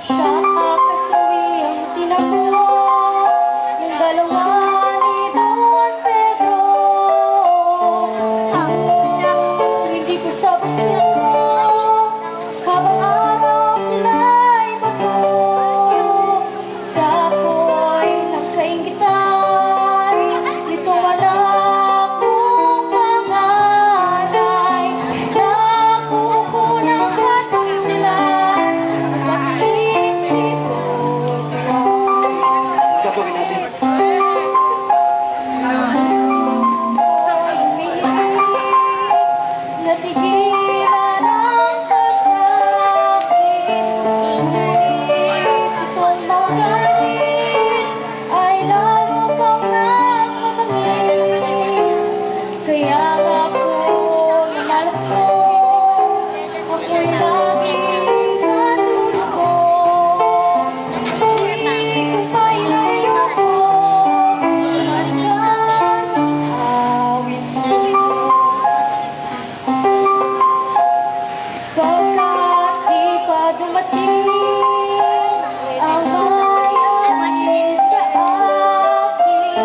Sa kasawiang tinamo yung dalawa ni Don Pedro. Hindi ko sabat sila habang araw sila'y bato. Sa ako'y nagkaingitan nitong anak kong panganay. Nakukunang hatang sila bakit si Tuto. Gagawin natin. Natigilan ang kasakit, ngunit itong mga galit ay lalo pang nagmabangis. Kaya nga po lumalas ko, ako'y laging natutoko. Di ko pa inayoko marinig ang awit mo. Pagkat di pa dumating ang bayan sa akin,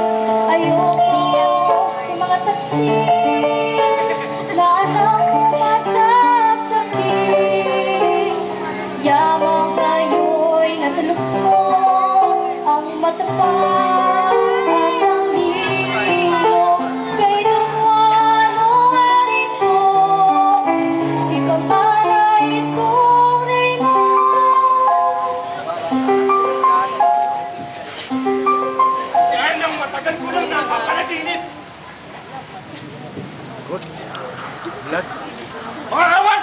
ayoko sa mga taksin na anak kong masasakit. Yamang ngayon natalos ko ang matapang at ang lino. Kay Don Juan o Harito, ipamanayin kong reyna. Yan ang matagal ko lang napapanaginip. Good. Blood. Mga kawan!